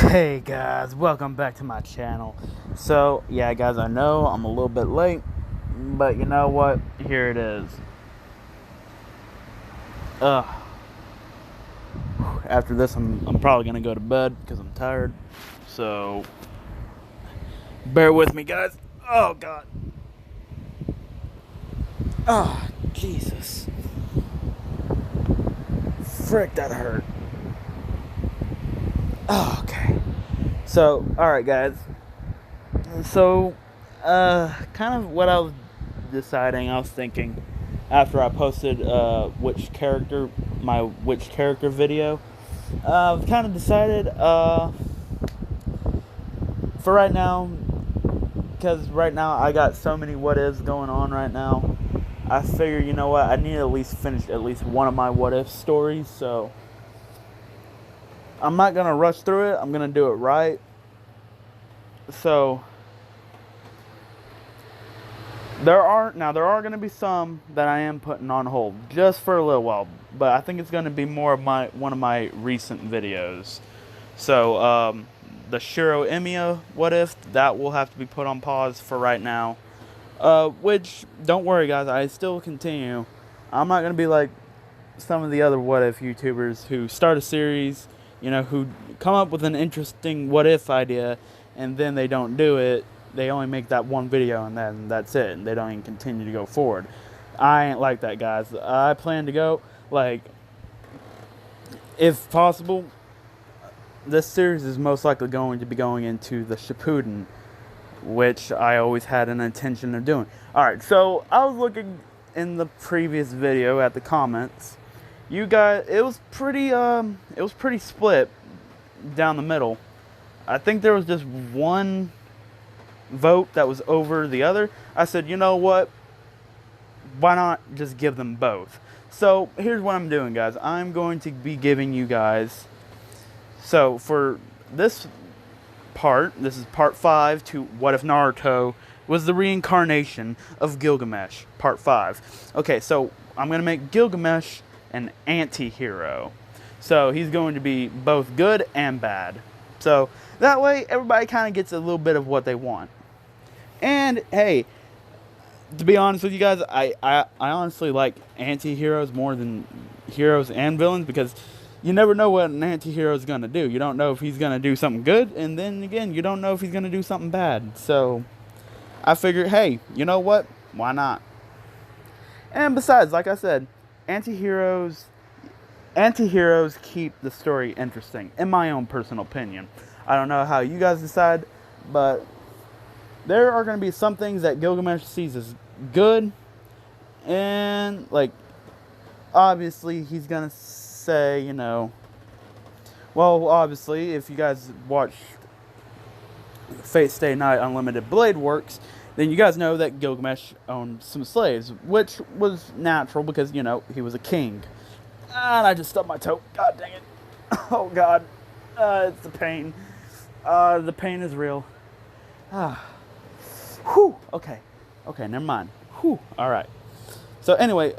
Hey guys, welcome back to my channel. So, yeah guys, I know I'm a little bit late, but you know what? Here it is. After this, I'm probably gonna go to bed because I'm tired. So, bear with me, guys. Oh God. Oh, Jesus. Frick, that hurt. Oh, okay. So, alright guys. So, kind of what I was deciding, I was thinking after I posted which character video. I've kind of decided for right now, because right now I got so many what ifs going on right now. I figure, you know what, I need to at least finish at least one of my what if stories. So I'm not gonna rush through it. I'm gonna do it right. So there are going to be some that I am putting on hold just for a little while, but I think it's going to be more of one of my recent videos. So the Shiro Emiya what if, that will have to be put on pause for right now. Which, don't worry guys, I still continue. I'm not going to be like some of the other what if YouTubers who start a series, who come up with an interesting what if idea and then they don't do it. They only make that one video and then that's it, and they don't even continue to go forward. I ain't like that, guys. I plan to go, like, if possible, this series is most likely going to be going into the Shippuden, which I always had an intention of doing. Alright, so I was looking in the previous video at the comments. You guys, it was pretty split down the middle. I think there was just one vote that was over the other. I said, you know what? Why not just give them both? So here's what I'm doing, guys. I'm going to be giving you guys. So for this part, this is part 5 to What If Naruto was the reincarnation of Gilgamesh, part 5. Okay, so I'm going to make Gilgamesh an anti-hero. So he's going to be both good and bad. So that way everybody kind of gets a little bit of what they want. And hey, to be honest with you guys, I honestly like anti-heroes more than heroes and villains, because you never know what an anti-hero is going to do. You don't know if he's going to do something good, and then again, you don't know if he's going to do something bad. So I figured, hey, you know what? Why not? And besides, like I said, anti-heroes keep the story interesting, in my own personal opinion. I don't know how you guys decide, but there are going to be some things that Gilgamesh sees as good, and, like, obviously he's going to say, well, obviously, if you guys watched Fate Stay Night Unlimited Blade Works, then you guys know that Gilgamesh owned some slaves, which was natural because, he was a king. And I just stubbed my toe. God dang it. Oh, God. It's the pain. The pain is real. Whew. Okay, never mind. Whew. All right. So anyway,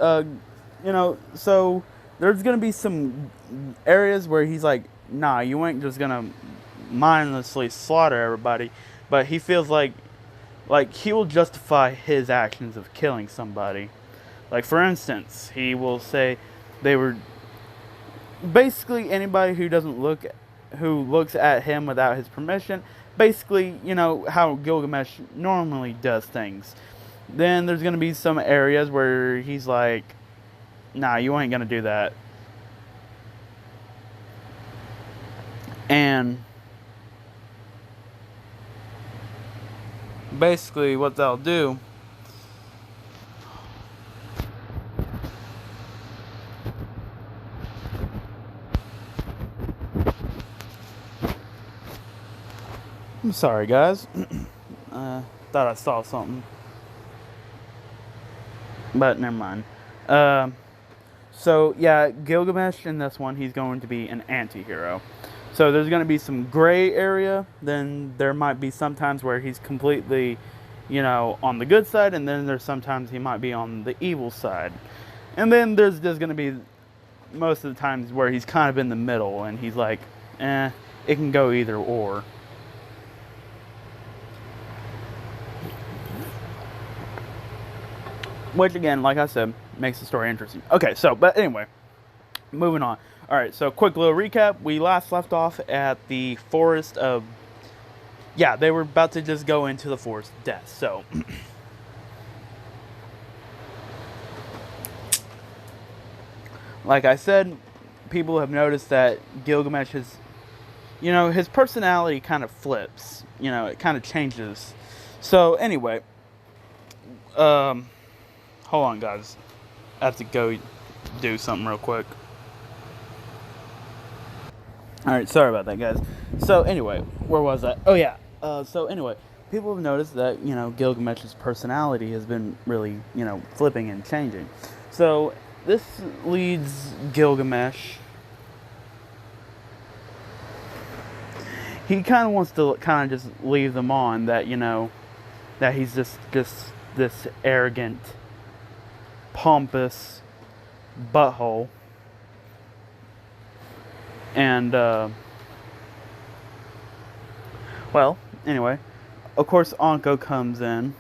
so there's going to be some areas where he's like, nah, you ain't just going to mindlessly slaughter everybody. But he feels like he will justify his actions of killing somebody. Like, for instance, he will say they were basically anybody who looks at him without his permission. Basically, how Gilgamesh normally does things. Then there's going to be some areas where he's like, nah, you ain't going to do that. And basically what they'll do I'm sorry, guys. Thought I saw something. But never mind. So, yeah, Gilgamesh in this one, he's going to be an anti-hero. So there's going to be some gray area. Then there might be sometimes where he's completely, on the good side. And then there's sometimes he might be on the evil side. And then there's going to be most of the times where he's kind of in the middle. And he's like, it can go either or. Which, again, like I said, makes the story interesting. Okay, so, but anyway, moving on. Alright, so quick little recap. We last left off at the forest of... Yeah, they were about to just go into the forest of death, so... Like I said, people have noticed that Gilgamesh is... You know, his personality kind of flips. You know, it kind of changes. So, anyway... hold on, guys. I have to go do something real quick. Alright, sorry about that, guys. So, anyway, where was I? Oh, yeah. So, anyway, people have noticed that, you know, Gilgamesh's personality has been really, you know, flipping and changing. So, this leads Gilgamesh... He kind of wants to kind of just leave them on that, you know, that he's just this arrogant, pompous butthole. And, well, anyway, of course, Anko comes in.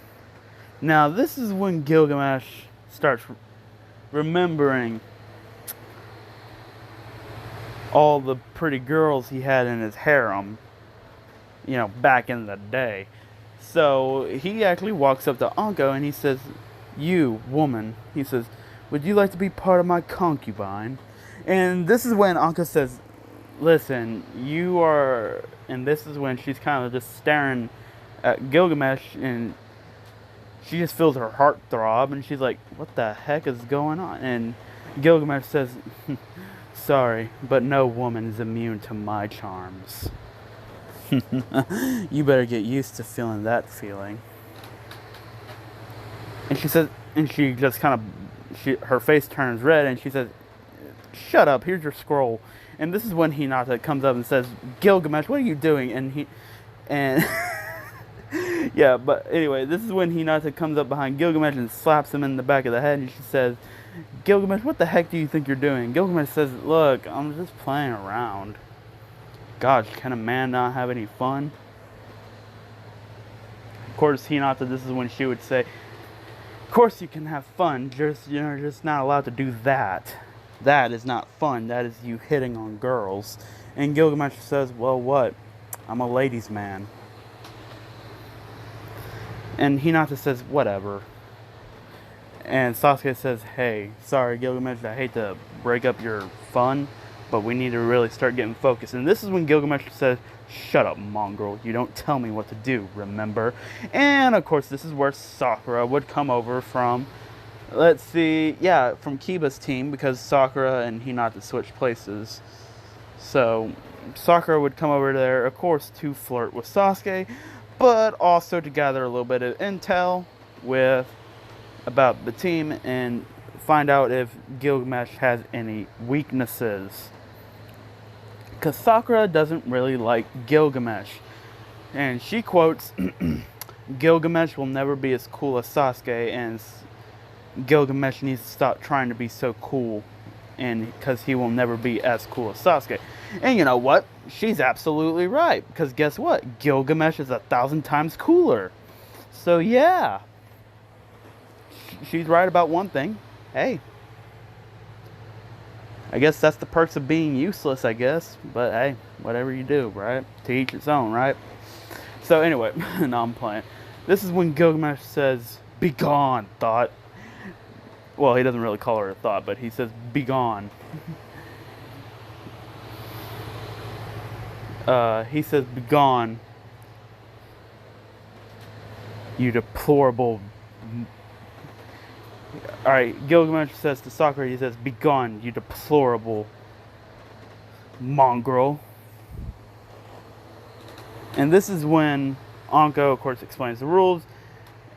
Now, this is when Gilgamesh starts remembering all the pretty girls he had in his harem, you know, back in the day. So, he actually walks up to Anko and he says, "You, woman," he says, "would you like to be part of my concubine?" And this is when Anko says, "Listen, you are..." And this is when she's kind of just staring at Gilgamesh, and she just feels her heart throb, and she's like, "What the heck is going on?" And Gilgamesh says, "Sorry, but no woman is immune to my charms." You better get used to feeling that feeling. And she says, and she just kind of, her face turns red, and she says, "Shut up, here's your scroll." And this is when Hinata comes up and says, "Gilgamesh, what are you doing?" And yeah, but anyway, this is when Hinata comes up behind Gilgamesh and slaps him in the back of the head, and she says, "Gilgamesh, what the heck do you think you're doing?" Gilgamesh says, "Look, I'm just playing around. Gosh, can a man not have any fun?" Of course, Hinata, this is when she would say, "Of course you can have fun, you're just not allowed to do that. That is not fun. That is you hitting on girls." And Gilgamesh says, "Well, what? I'm a ladies' man." And Hinata says, "Whatever." And Sasuke says, "Hey, sorry, Gilgamesh, I hate to break up your fun, but we need to really start getting focused." And this is when Gilgamesh says, "Shut up, mongrel. You don't tell me what to do, remember?" And, of course, this is where Sakura would come over from... Let's see, yeah, from Kiba's team, because Sakura and Hinata switched places. So, Sakura would come over there, of course, to flirt with Sasuke, but also to gather a little bit of intel about the team and find out if Gilgamesh has any weaknesses. Because Sakura doesn't really like Gilgamesh. And she quotes, "Gilgamesh will never be as cool as Sasuke, and Gilgamesh needs to stop trying to be so cool, and because he will never be as cool as Sasuke." And you know what? She's absolutely right, because guess what? Gilgamesh is 1,000 times cooler. So yeah, she's right about one thing. Hey, I guess that's the perks of being useless, I guess. But hey, whatever you do, right? To each its own, right? So anyway, no, I'm playing. This is when Gilgamesh says, "Begone, thought." Well, he doesn't really call her a thought, but he says, "Begone." He says, "Begone, you deplorable..." Alright, Gilgamesh says to Sakura, he says, "Begone, you deplorable mongrel." And this is when Anko, of course, explains the rules.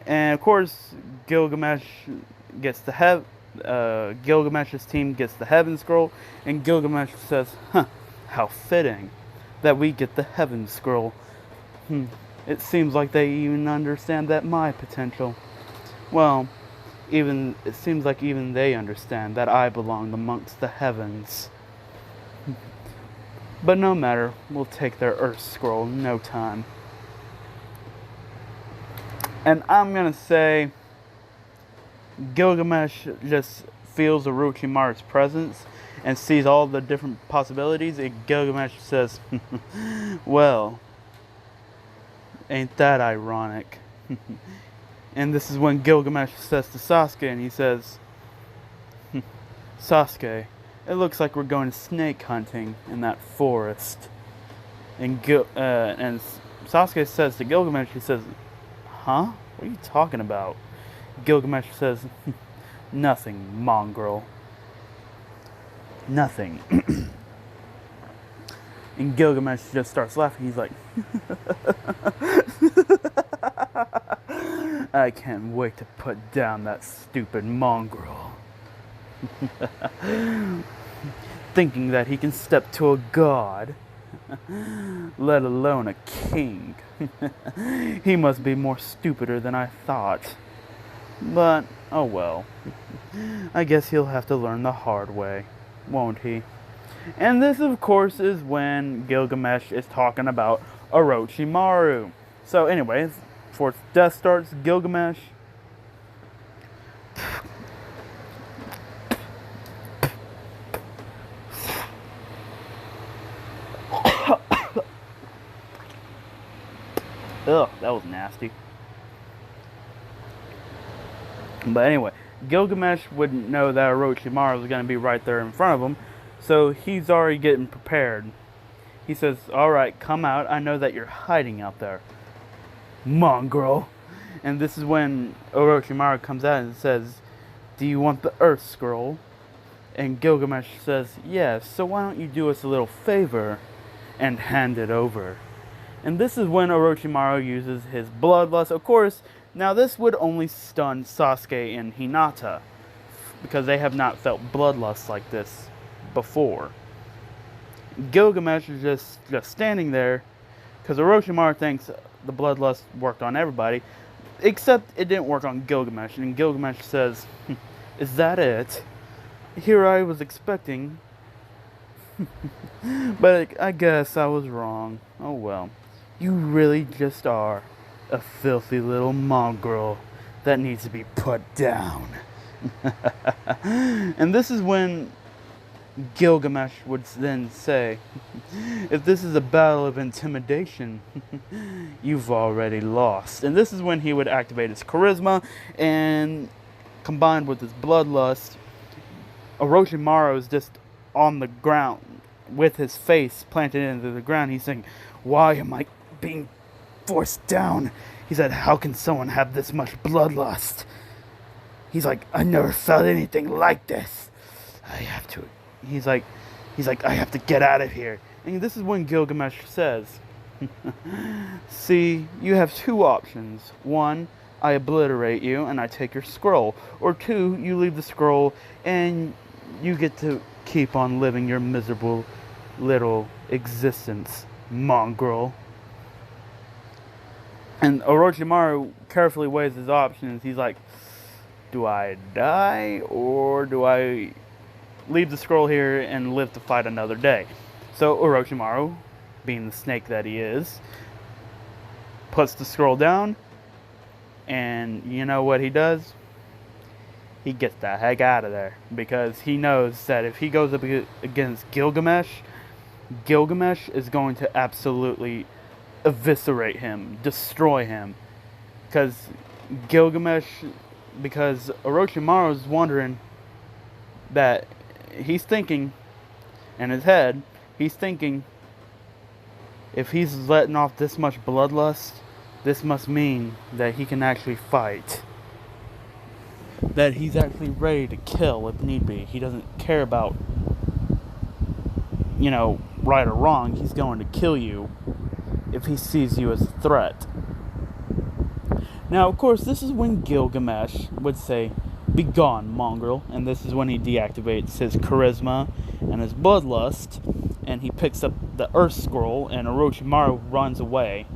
And, of course, Gilgamesh's team gets the Heaven Scroll. And Gilgamesh says, "How fitting that we get the Heaven Scroll. It seems like they even understand that my potential. Well, it seems like even they understand that I belong amongst the heavens." But no matter, we'll take their Earth Scroll in no time. And I'm gonna say Gilgamesh just feels Orochimaru's presence and sees all the different possibilities, and Gilgamesh says, well, ain't that ironic? And this is when Gilgamesh says to Sasuke, and he says, Sasuke, it looks like we're going snake hunting in that forest. And Sasuke says to Gilgamesh, he says, huh? What are you talking about? Gilgamesh says, nothing, mongrel. Nothing. And Gilgamesh just starts laughing. He's like, I can't wait to put down that stupid mongrel. Thinking that he can step to a god, let alone a king. He must be more stupider than I thought. But, oh well. I guess he'll have to learn the hard way, won't he? And this, of course, is when Gilgamesh is talking about Orochimaru. So anyway, before death starts, Gilgamesh ugh, that was nasty. But anyway, Gilgamesh wouldn't know that Orochimaru was going to be right there in front of him, so he's already getting prepared. He says, alright, come out, I know that you're hiding out there, mongrel. And this is when Orochimaru comes out and says, do you want the Earth Scroll? And Gilgamesh says, yes, so why don't you do us a little favor and hand it over? And this is when Orochimaru uses his bloodlust. Of course, now this would only stun Sasuke and Hinata, because they have not felt bloodlust like this before. Gilgamesh is just standing there, because Orochimaru thinks the bloodlust worked on everybody, except it didn't work on Gilgamesh. And Gilgamesh says, is that it? Here I was expecting, but I guess I was wrong. Oh well. You really just are a filthy little mongrel that needs to be put down. And this is when Gilgamesh would then say, if this is a battle of intimidation, you've already lost. And this is when he would activate his charisma, and combined with his bloodlust, Orochimaru is just on the ground with his face planted into the ground. He's saying, why am I being forced down? He said, how can someone have this much bloodlust? He's like, I never felt anything like this. He's like, I have to get out of here. And this is when Gilgamesh says, see, you have two options. One, I obliterate you and I take your scroll. Or two, you leave the scroll and you get to keep on living your miserable little existence, mongrel. And Orochimaru carefully weighs his options. He's like, do I die or do I leave the scroll here and live to fight another day? So Orochimaru, being the snake that he is, puts the scroll down, and you know what he does? He gets the heck out of there, because he knows that if he goes up against Gilgamesh, Gilgamesh is going to absolutely eviscerate him, destroy him. Because Orochimaru is wondering that he's thinking in his head, he's thinking, if he's letting off this much bloodlust, this must mean that he can actually fight. That he's actually ready to kill if need be. He doesn't care about, right or wrong. He's going to kill you if he sees you as a threat. Now, of course, this is when Gilgamesh would say, be gone, mongrel. And this is when he deactivates his charisma and his bloodlust, and he picks up the Earth Scroll, and Orochimaru runs away,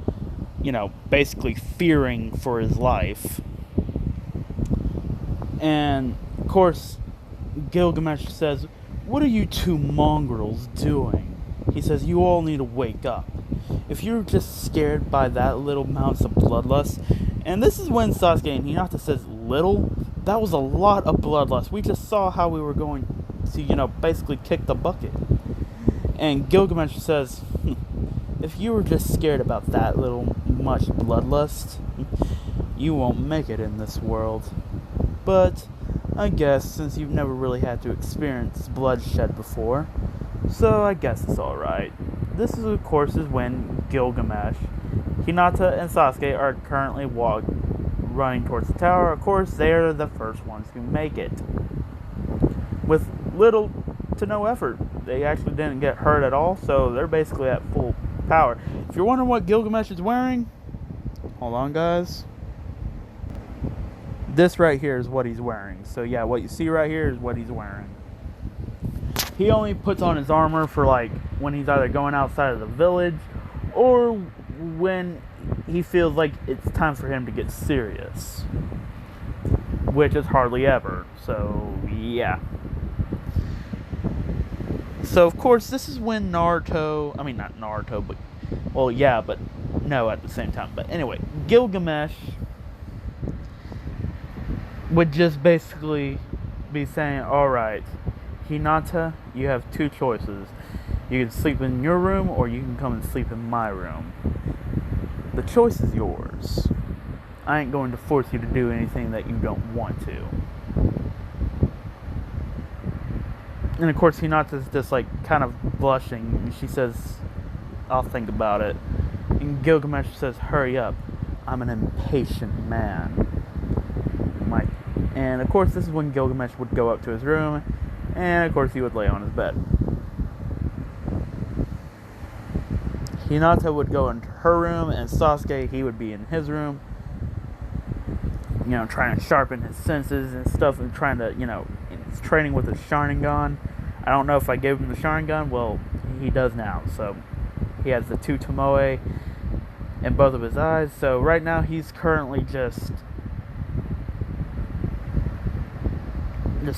basically fearing for his life. And, of course, Gilgamesh says, what are you two mongrels doing? He says, you all need to wake up. If you're just scared by that little amounts of bloodlust, and this is when Sasuke and Hinata says little, that was a lot of bloodlust. We just saw how we were going to, basically kick the bucket. And Gilgamesh says, if you were just scared about that little much bloodlust, you won't make it in this world. But I guess since you've never really had to experience bloodshed before, so I guess it's alright. This is, of course, is when Gilgamesh, Hinata, and Sasuke are currently running towards the tower. Of course, they're the first ones to make it. With little to no effort. They actually didn't get hurt at all, so they're basically at full power. If you're wondering what Gilgamesh is wearing, hold on, guys. This right here is what he's wearing. So yeah, what you see right here is what he's wearing. He only puts on his armor for when he's either going outside of the village or when he feels like it's time for him to get serious, which is hardly ever. So yeah. So of course this is when not Naruto, but but no at the same time. But anyway, Gilgamesh would just basically be saying, alright, Hinata, you have two choices. You can sleep in your room, or you can come and sleep in my room. The choice is yours. I ain't going to force you to do anything that you don't want to. And of course, Hinata's just kind of blushing. And she says, I'll think about it. And Gilgamesh says, hurry up. I'm an impatient man. And of course, this is when Gilgamesh would go up to his room. And of course, he would lay on his bed. Hinata would go into her room, and Sasuke, he would be in his room, trying to sharpen his senses and stuff, and trying to, he's training with his Sharingan. I don't know if I gave him the Sharingan. Well, he does now. So he has the two Tomoe in both of his eyes. So right now, he's currently just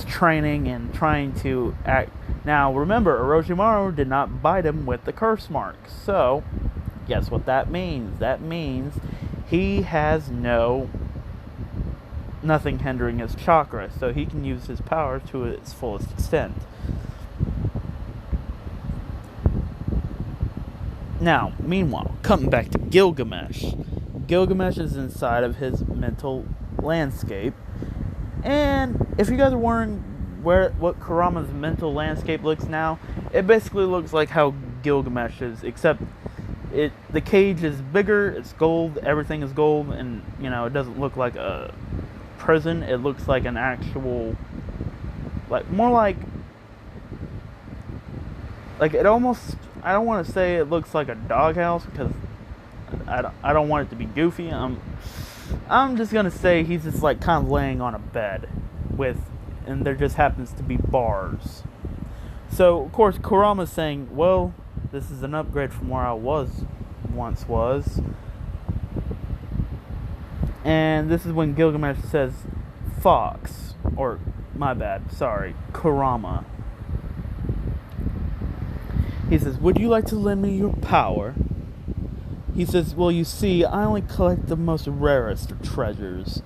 training and trying to act. Now, remember, Orochimaru did not bite him with the curse mark. So, guess what that means? That means he has nothing hindering his chakra, so he can use his power to its fullest extent. Now, meanwhile, coming back to Gilgamesh. Gilgamesh is inside of his mental landscape. And if you guys are wondering what Kurama's mental landscape looks now, it basically looks like how Gilgamesh is, except the cage is bigger, it's gold, everything is gold, and it doesn't look like a prison. It looks like an actual, more like it almost, I don't want to say it looks like a doghouse because I don't want it to be goofy. I'm just gonna say he's just kind of laying on a bed and there just happens to be bars. So of course Kurama's saying, well, this is an upgrade from where I once was. And this is when Gilgamesh says, Fox, or my bad, sorry, Kurama. He says, would you like to lend me your power? He says, well, you see, I only collect the most rarest of treasures.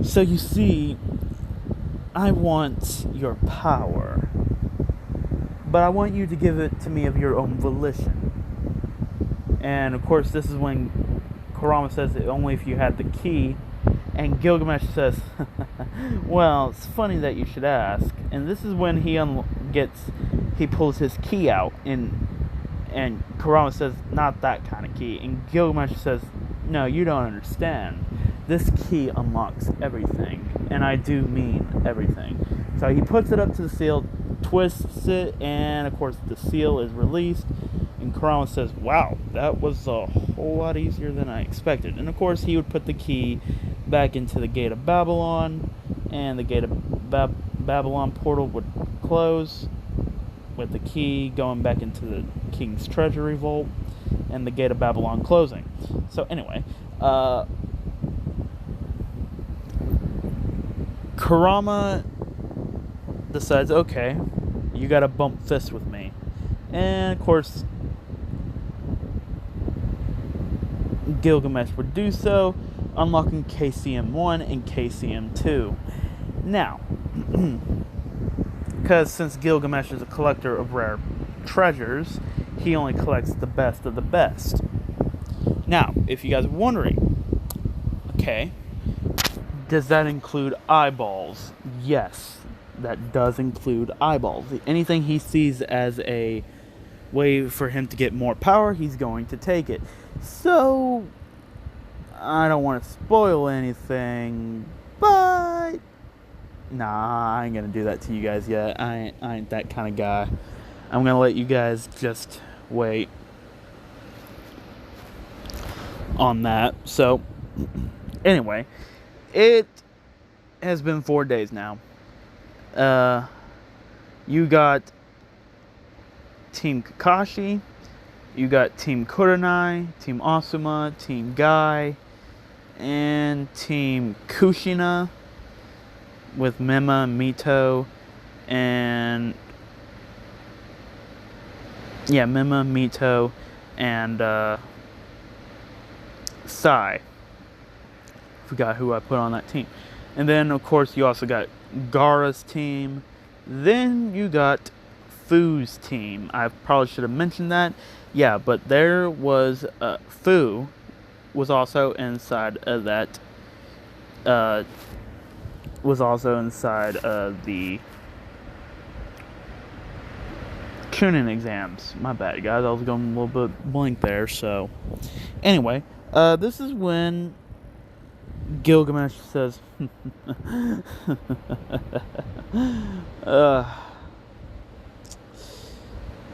So you see, I want your power. But I want you to give it to me of your own volition. And of course, this is when Kurama says that only if you had the key. And Gilgamesh says, well, it's funny that you should ask. And this is when he pulls his key out, and Kurama says, not that kind of key. And Gilgamesh says, no, you don't understand. This key unlocks everything. And I do mean everything. So he puts it up to the seal, twists it, and of course the seal is released. And Kurama says, wow, that was a whole lot easier than I expected. And of course he would put the key back into the Gate of Babylon. And the Gate of Babylon portal would close, with the key going back into the king's treasury vault, and the Gate of Babylon closing. So anyway, Kurama decides, okay, you gotta bump fists with me. And of course, Gilgamesh would do so, unlocking KCM1 and KCM2. Now, because since Gilgamesh is a collector of rare treasures, he only collects the best of the best. Now, if you guys are wondering, okay, does that include eyeballs? Yes, that does include eyeballs. Anything he sees as a way for him to get more power, he's going to take it. So, I don't want to spoil anything, but nah, I ain't gonna do that to you guys yet. I ain't that kind of guy. I'm gonna let you guys just wait on that. So, anyway, it has been 4 days now. You got Team Kakashi, you got Team Kurenai, Team Asuma, Team Guy, and Team Kushina with Mima, Mito, and Mima, Mito, and Sai. Forgot who I put on that team. And then, of course, you also got Gaara's team. Then you got Fu's team. I probably should have mentioned that. Yeah, but there was Fu was also inside of that. Was also inside of the Chunin exams. My bad, guys. I was going a little bit blank there. So, anyway, this is when Gilgamesh says,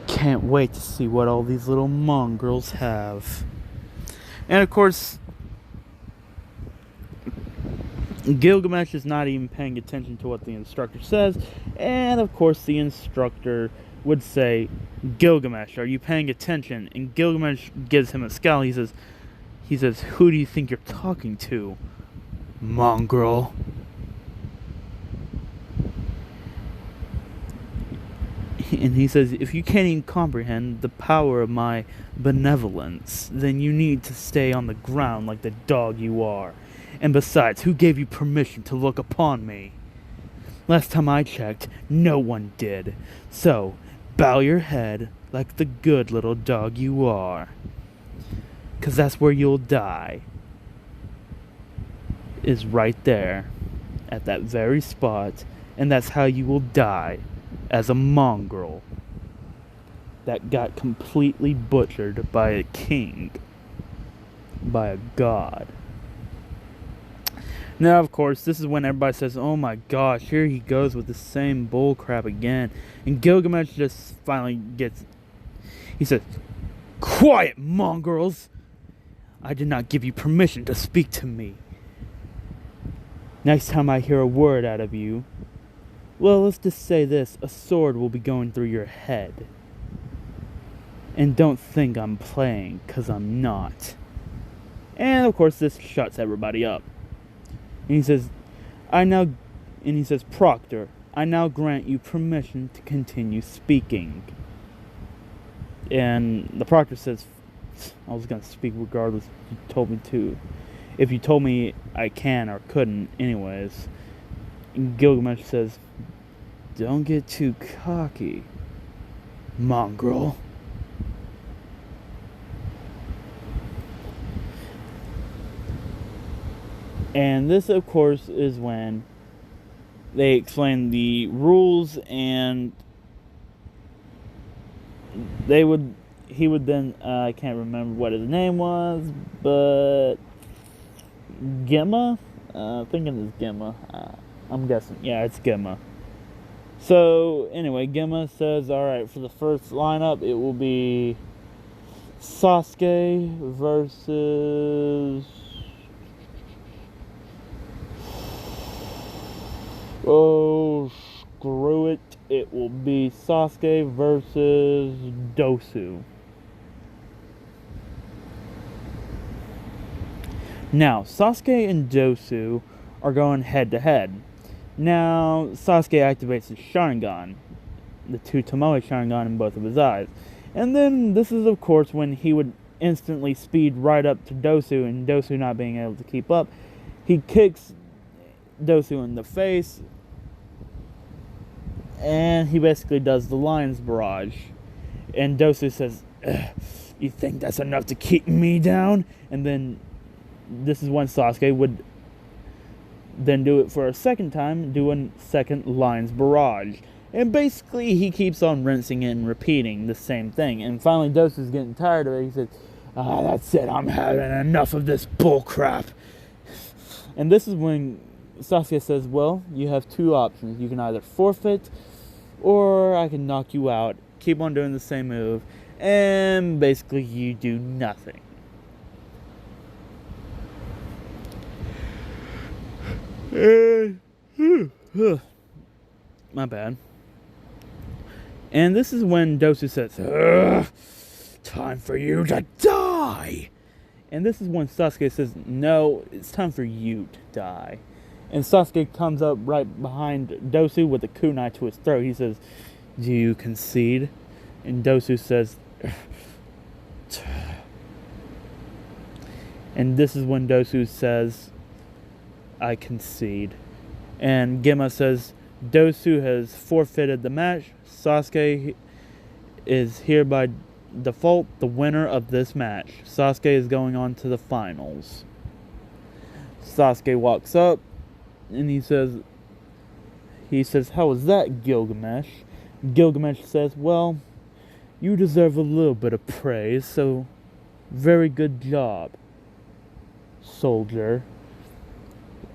can't wait to see what all these little mongrels have. And of course, Gilgamesh is not even paying attention to what the instructor says. And of course, the instructor would say, Gilgamesh, are you paying attention? And Gilgamesh gives him a scowl. He says, who do you think you're talking to, mongrel? And he says, if you can't even comprehend the power of my benevolence, then you need to stay on the ground like the dog you are. And besides, who gave you permission to look upon me? Last time I checked, no one did. So, bow your head like the good little dog you are. 'Cause that's where you'll die. Is right there. At that very spot. And that's how you will die. As a mongrel. That got completely butchered by a king. By a god. Now, of course, this is when everybody says, oh my gosh, here he goes with the same bullcrap again. And Gilgamesh just finally gets... He says, quiet, mongrels! I did not give you permission to speak to me. Next time I hear a word out of you, well, let's just say this, a sword will be going through your head. And don't think I'm playing, 'cause I'm not. And, of course, this shuts everybody up. And he says, Proctor, I now grant you permission to continue speaking. And the Proctor says, I was going to speak regardless if you told me to. If you told me I can or couldn't, anyways. And Gilgamesh says, don't get too cocky, mongrel. And this, of course, is when they explain the rules, and he would then, I can't remember what his name was, but Gemma? Thinking it's Gemma. I'm guessing. Yeah, it's Gemma. So, anyway, Gemma says, alright, for the first lineup, it will be Sasuke versus... Oh, screw it. It will be Sasuke versus Dosu. Now, Sasuke and Dosu are going head to head. Now, Sasuke activates his Sharingan. the 2 Tomoe Sharingan in both of his eyes. And then this is, of course, when he would instantly speed right up to Dosu, and Dosu not being able to keep up, he kicks Dosu in the face, and he basically does the Lion's Barrage. And Dosu says, "You think that's enough to keep me down?" And then this is when Sasuke would then do it for a second time, do a second Lion's Barrage. And basically, he keeps on rinsing it and repeating the same thing. And finally, Dosu's getting tired of it. He says, "That's it. I'm having enough of this bullcrap." And this is when Sasuke says, "Well, you have 2 options. You can either forfeit, or I can knock you out. Keep on doing the same move. And basically, you do nothing." My bad. And this is when Dosu says, "Time for you to die." And this is when Sasuke says, "No, it's time for you to die." And Sasuke comes up right behind Dosu with a kunai to his throat. He says, "Do you concede?" And Dosu says, and this is when Dosu says, "I concede." And Gemma says, "Dosu has forfeited the match. Sasuke is hereby default the winner of this match. Sasuke is going on to the finals." Sasuke walks up and he says, "How was that, Gilgamesh?" Gilgamesh says, "Well, you deserve a little bit of praise, so very good job, soldier."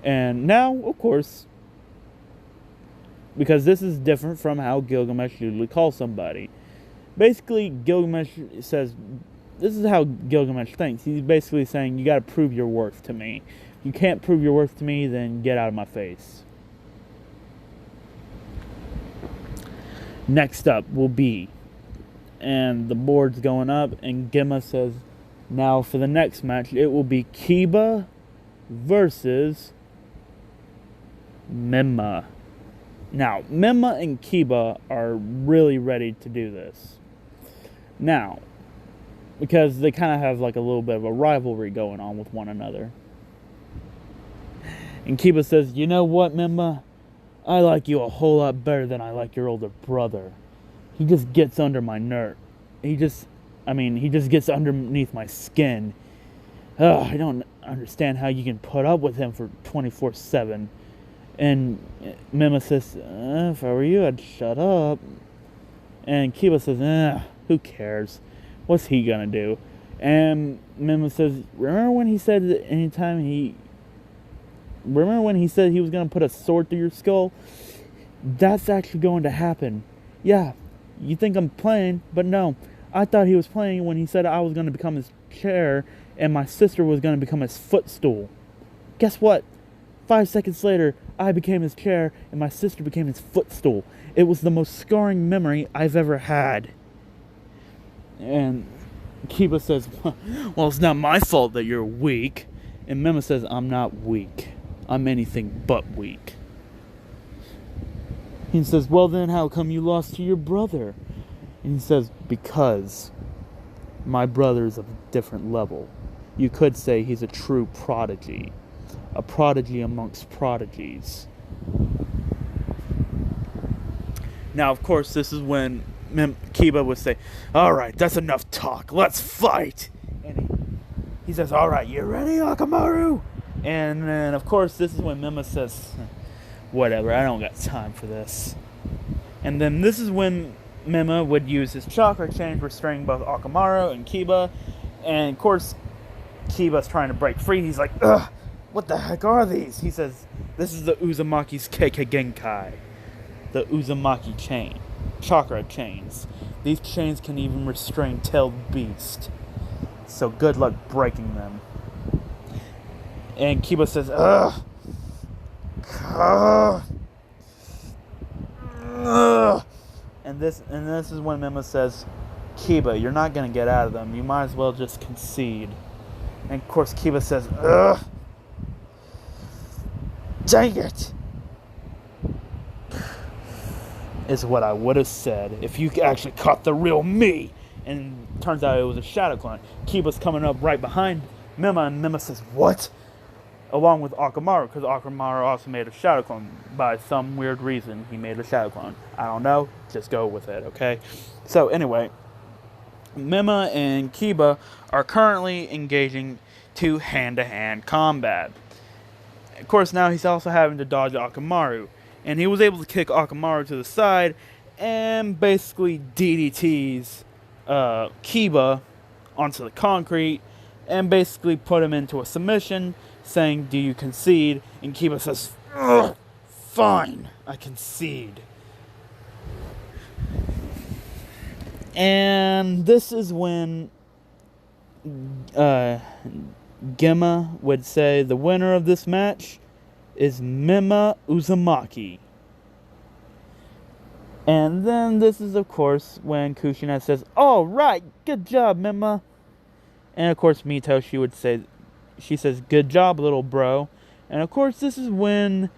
And now, of course, because this is different from how Gilgamesh usually calls somebody. Basically, Gilgamesh says, this is how Gilgamesh thinks. He's basically saying, you gotta prove your worth to me. If you can't prove your worth to me, then get out of my face. Next up will be, and the board's going up, and Gemma says, now for the next match, it will be Kiba versus Mima. Now, Mima and Kiba are really ready to do this. Now, because they kind of have like a little bit of a rivalry going on with one another. And Kiba says, you know what, Mima? I like you a whole lot better than I like your older brother. He just gets under my nerve. He just gets underneath my skin. I don't understand how you can put up with him for 24/7. And Mima says, if I were you, I'd shut up. And Kiba says, who cares? What's he gonna do? And Mima says, remember when he said that remember when he said he was gonna put a sword through your skull? That's actually going to happen. Yeah, you think I'm playing, but no. I thought he was playing when he said I was gonna become his chair and my sister was gonna become his footstool. Guess what? 5 seconds later, I became his chair and my sister became his footstool. It was the most scarring memory I've ever had. And Kiba says, well, it's not my fault that you're weak. And Mima says, I'm not weak. I'm anything but weak. He says, well then, how come you lost to your brother? And he says, because my brother's of a different level. You could say he's a true prodigy. A prodigy amongst prodigies. Now, of course, this is when Kiba would say, alright, that's enough talk. Let's fight. And he says, alright, you ready, Akamaru? And then, of course, this is when Mima says, whatever, I don't got time for this. And then this is when Mima would use his chakra chain restraining both Akamaru and Kiba. And, of course, Kiba's trying to break free. He's like, ugh, what the heck are these? He says, this is the Uzumaki's Kekkei Genkai. The Uzumaki chain. Chakra chains. These chains can even restrain tailed beast. So good luck breaking them. And Kiba says, ugh. Ugh. And this is when Mima says, Kiba, you're not going to get out of them. You might as well just concede. And of course Kiba says, ugh. Dang it. is what I would have said if you actually caught the real me. And turns out it was a shadow clone. Kiba's coming up right behind Mima, and Mima says, what? Along with Akamaru, because Akamaru also made a shadow clone. By some weird reason, he made a shadow clone. I don't know, just go with it, okay? So anyway, Mima and Kiba are currently engaging to hand-to-hand combat. Of course, now he's also having to dodge Akamaru. And he was able to kick Akamaru to the side and basically DDTs Kiba onto the concrete and basically put him into a submission, saying, do you concede? And Kiba says, fine, I concede. And this is when Gemma would say the winner of this match is Mima Uzumaki. And then this is, of course, when Kushina says, all right, good job, Mima. And, of course, Mito, she says, good job, little bro. And, of course, this is when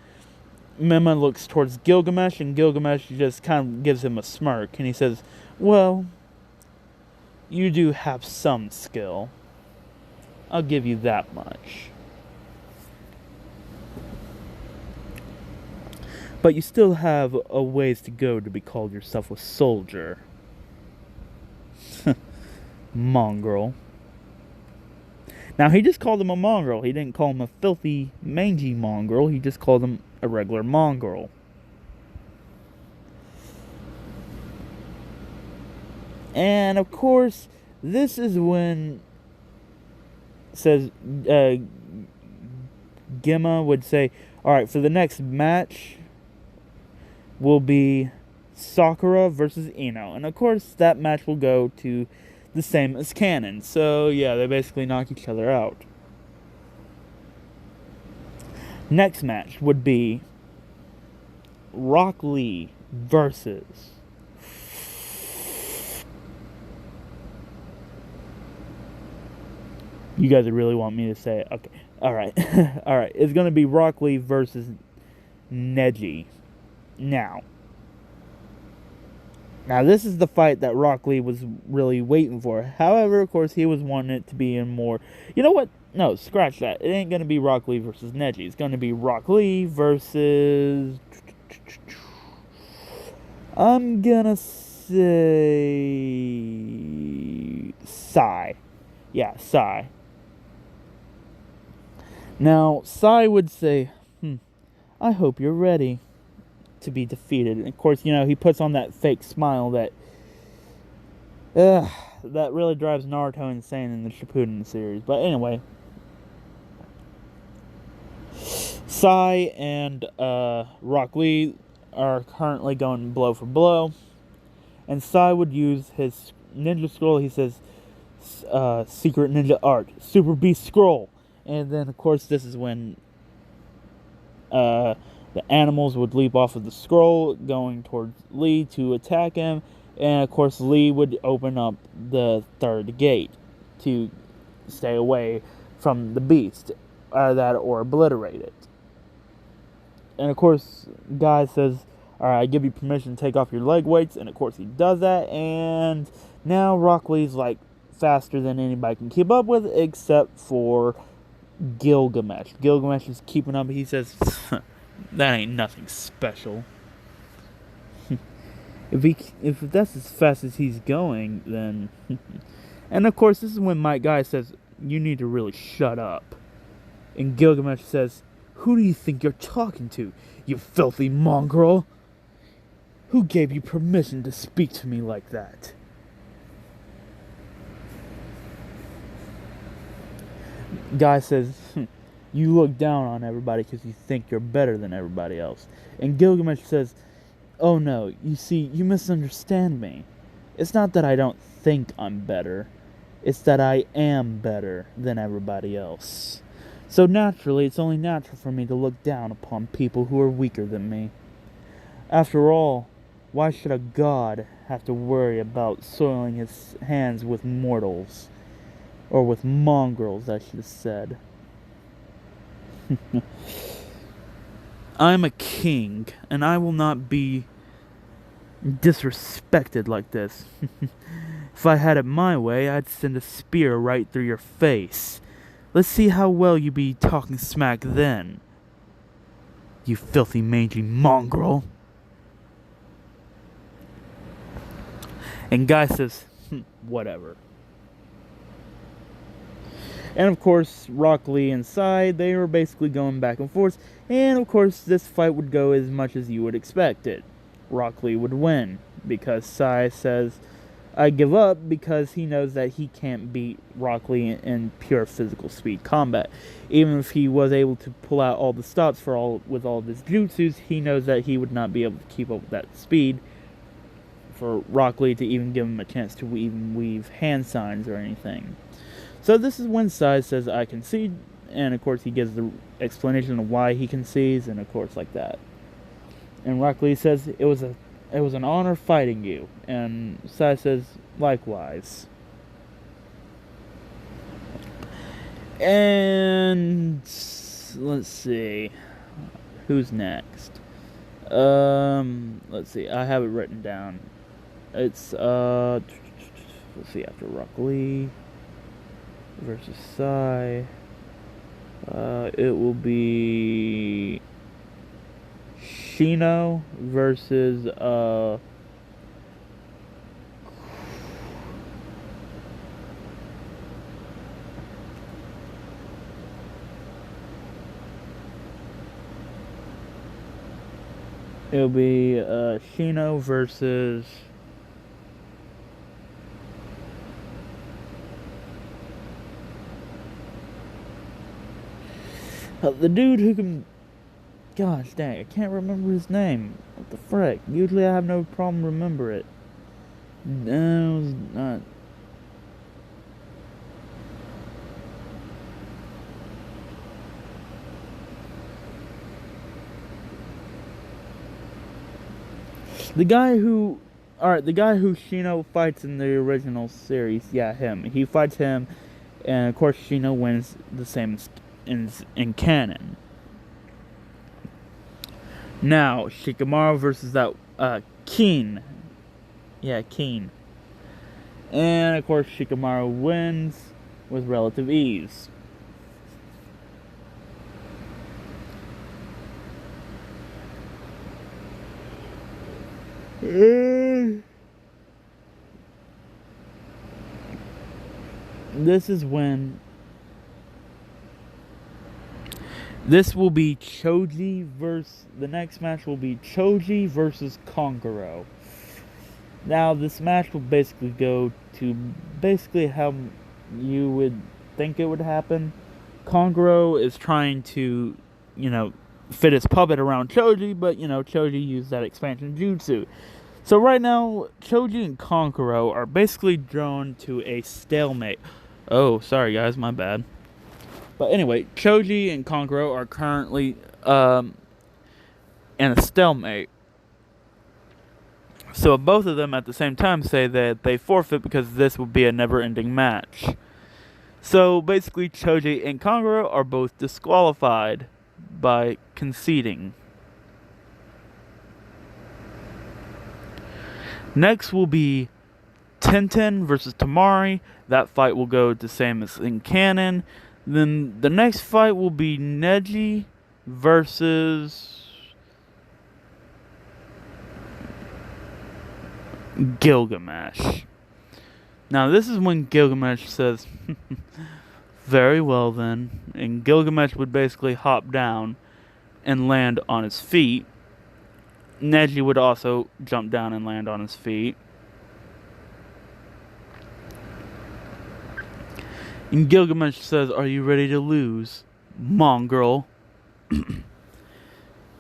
Mima looks towards Gilgamesh, and Gilgamesh just kind of gives him a smirk. And he says, well, you do have some skill. I'll give you that much. But you still have a ways to go to be called yourself a soldier. Mongrel. Now, he just called him a mongrel. He didn't call him a filthy, mangy mongrel. He just called him a regular mongrel. And, of course, this is when Gemma would say, alright, for the next match will be Sakura versus Ino. And, of course, that match will go to the same as canon. So, yeah, they basically knock each other out. Next match would be Rock Lee versus you guys really want me to say it? Okay. Alright. Alright. It's going to be Rock Lee versus Neji. Now, this is the fight that Rock Lee was really waiting for. However, of course, he was wanting it to be in more... You know what? No, scratch that. It ain't going to be Rock Lee versus Neji. It's going to be Rock Lee versus... I'm going to say... Sai. Yeah, Sai. Now, Sai would say, I hope you're ready to be defeated. And of course, you know, he puts on that fake smile that really drives Naruto insane in the Shippuden series. But anyway, Sai and Rock Lee are currently going blow for blow. And Sai would use his ninja scroll. He says, secret ninja art, Super Beast Scroll. And then, of course, this is when the animals would leap off of the scroll, going towards Lee to attack him. And, of course, Lee would open up the third gate to stay away from the beast, or obliterate it. And, of course, Guy says, alright, I give you permission to take off your leg weights. And, of course, he does that. And now Rock Lee's, like, faster than anybody can keep up with, except for Gilgamesh. Gilgamesh is keeping up. He says, that ain't nothing special. If that's as fast as he's going, then... And, of course, this is when Mike Guy says, you need to really shut up. And Gilgamesh says, who do you think you're talking to, you filthy mongrel? Who gave you permission to speak to me like that? Guy says, you look down on everybody because you think you're better than everybody else. And Gilgamesh says, oh no, you see, you misunderstand me. It's not that I don't think I'm better. It's that I am better than everybody else. So naturally, it's only natural for me to look down upon people who are weaker than me. After all, why should a god have to worry about soiling his hands with mortals? Or with mongrels, I should have said. I'm a king, and I will not be disrespected like this. If I had it my way, I'd send a spear right through your face. Let's see how well you be talking smack then. You filthy mangy mongrel. And Guy says, whatever. And of course, Rock Lee and Sai, they were basically going back and forth. And of course, this fight would go as much as you would expect it. Rock Lee would win, because Sai says, I give up, because he knows that he can't beat Rock Lee in pure physical speed combat. Even if he was able to pull out all the stops with all of his jutsus, he knows that he would not be able to keep up with that speed for Rock Lee to even give him a chance to even weave hand signs or anything. So this is when Sai says, I concede, and of course he gives the explanation of why he concedes, and of course like that. And Rock Lee says, it was an honor fighting you, and Sai says, likewise. And let's see, who's next? Let's see, I have it written down. It's let's see, after Rock Lee versus Sai, it will be Shino versus it'll be Shino versus the dude who can... Gosh dang, I can't remember his name. What the frick? Usually I have no problem remember it. No, it's not. The guy who Shino fights in the original series, yeah, him. He fights him, and of course Shino wins the same in canon. Now, Shikamaru versus that, Keen. Yeah, Keen. And, of course, Shikamaru wins with relative ease. This is when... This will be Choji versus... The next match will be Choji versus Kankuro. Now, this match will basically go to basically how you would think it would happen. Kankuro is trying to, fit his puppet around Choji, but, Choji used that expansion jutsu. So right now, Choji and Kankuro are basically drawn to a stalemate. Oh, sorry guys, my bad. But anyway, Choji and Kankuro are currently in a stalemate. So both of them at the same time say that they forfeit because this will be a never-ending match. So basically, Choji and Kankuro are both disqualified by conceding. Next will be Tenten versus Tamari. That fight will go the same as in canon. Then the next fight will be Neji versus Gilgamesh. Now this is when Gilgamesh says, very well then. And Gilgamesh would basically hop down and land on his feet. Neji would also jump down and land on his feet. And Gilgamesh says, are you ready to lose, mongrel?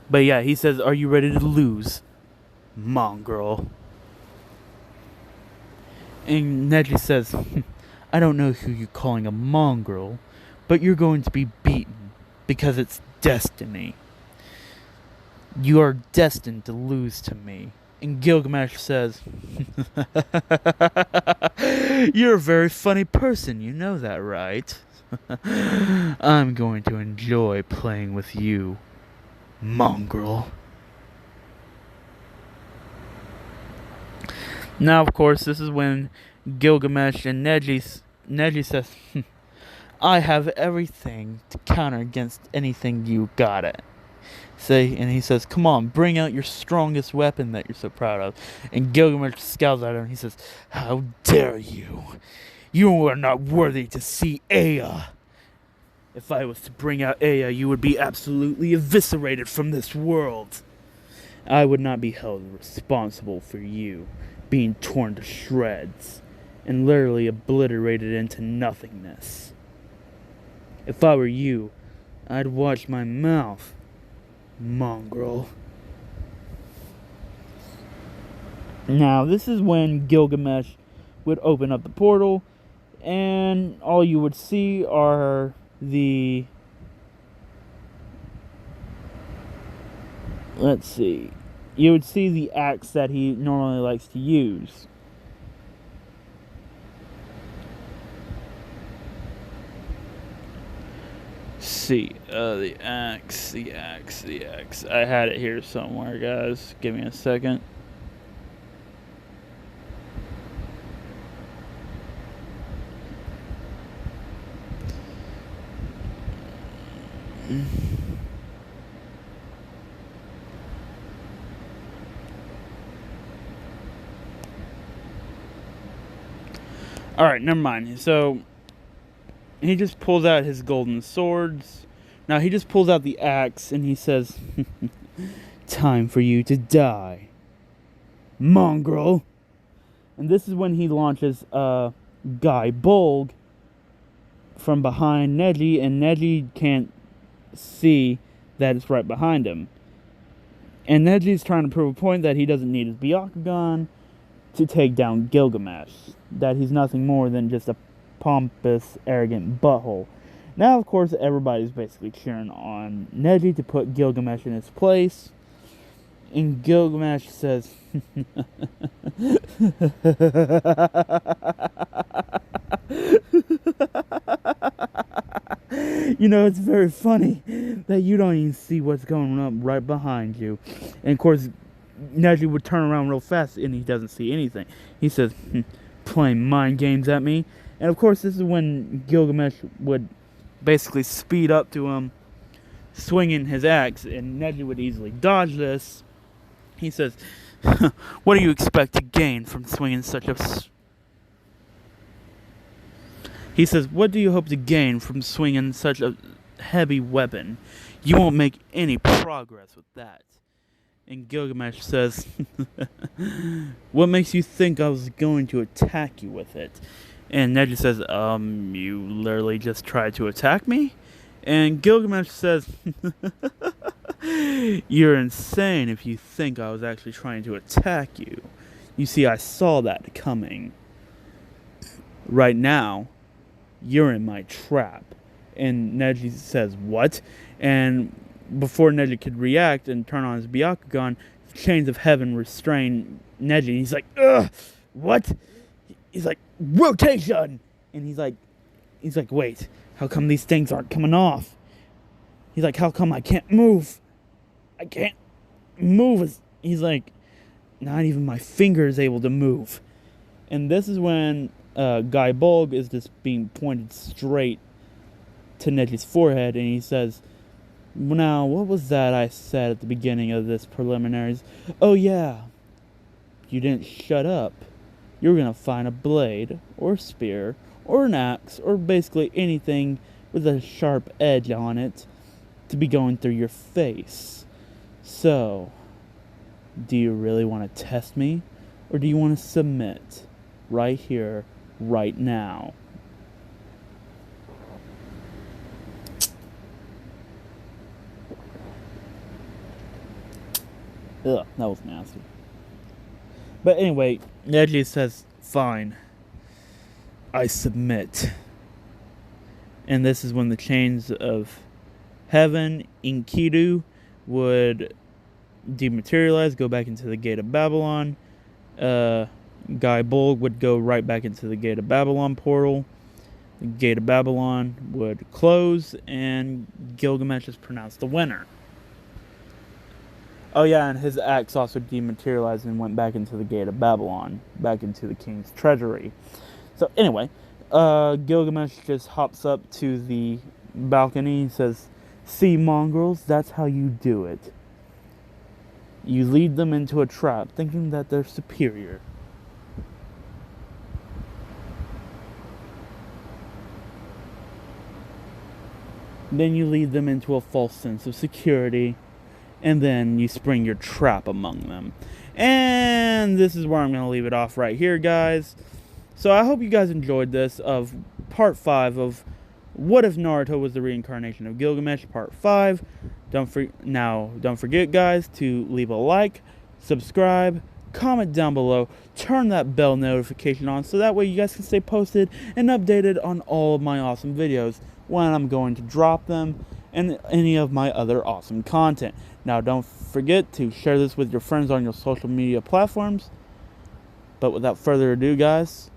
But yeah, he says, are you ready to lose, mongrel? And Neji says, I don't know who you're calling a mongrel, but you're going to be beaten because it's destiny. You are destined to lose to me. And Gilgamesh says, you're a very funny person, you know that, right? I'm going to enjoy playing with you, mongrel. Now, of course, this is when Gilgamesh and Neji says, I have everything to counter against anything you got it. And he says, come on, bring out your strongest weapon that you're so proud of. And Gilgamesh scowls at him and he says, how dare you? You are not worthy to see Ea. If I was to bring out Ea, you would be absolutely eviscerated from this world. I would not be held responsible for you being torn to shreds and literally obliterated into nothingness. If I were you, I'd watch my mouth, mongrel. Now, this is when Gilgamesh would open up the portal, and all you would see are the... Let's see. You would see the axe that he normally likes to use. See, the axe. I had it here somewhere, guys. Give me a second. Alright, never mind. So, he just pulls out his golden swords. Now, he just pulls out the axe and he says, time for you to die, mongrel. And this is when he launches Guy Bolg from behind Neji, and Neji can't see that it's right behind him. And Neji's trying to prove a point that he doesn't need his Byakugan to take down Gilgamesh. That he's nothing more than just a pompous, arrogant butthole. Now, of course, everybody's basically cheering on Neji to put Gilgamesh in his place. And Gilgamesh says, you know, it's very funny that you don't even see what's going on right behind you. And of course, Neji would turn around real fast and he doesn't see anything. He says, playing mind games at me. And of course, this is when Gilgamesh would basically speed up to him, swinging his axe, and Neji would easily dodge this. He says, what do you expect to gain from swinging such a... He says, what do you hope to gain from swinging such a heavy weapon? You won't make any progress with that. And Gilgamesh says, what makes you think I was going to attack you with it? And Neji says, you literally just tried to attack me? And Gilgamesh says, you're insane if you think I was actually trying to attack you. You see, I saw that coming. Right now, you're in my trap. And Neji says, what? And before Neji could react and turn on his Byakugan, chains of heaven restrain Neji. He's like, ugh, what? He's like, rotation! And he's like, wait, how come these things aren't coming off? He's like, how come I can't move? I can't move. He's like, not even my finger is able to move. And this is when Guy Bolg is just being pointed straight to Neji's forehead, and he says, now, what was that I said at the beginning of this preliminaries? Oh yeah, you didn't shut up. You were going to find a blade, or a spear, or an axe, or basically anything with a sharp edge on it to be going through your face. So, do you really want to test me? Or do you want to submit? Right here, right now. Ugh, that was nasty. But anyway, Neji says, fine, I submit. And this is when the chains of heaven, Enkidu, would dematerialize, go back into the gate of Babylon. Guy Bolg would go right back into the gate of Babylon portal. The gate of Babylon would close, and Gilgamesh is pronounced the winner. Oh yeah, and his axe also dematerialized and went back into the gate of Babylon, back into the king's treasury. So anyway, Gilgamesh just hops up to the balcony and says, "See, mongrels, that's how you do it. You lead them into a trap, thinking that they're superior. Then you lead them into a false sense of security, and then you spring your trap among them." And this is where I'm going to leave it off right here, guys. So I hope you guys enjoyed this of part 5 of What If Naruto Was the Reincarnation of Gilgamesh, part 5. Don't forget, guys, to leave a like, subscribe, comment down below, turn that bell notification on so that way you guys can stay posted and updated on all of my awesome videos when I'm going to drop them and any of my other awesome content. Now, don't forget to share this with your friends on your social media platforms. But without further ado, guys,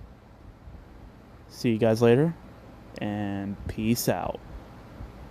see you guys later, and peace out.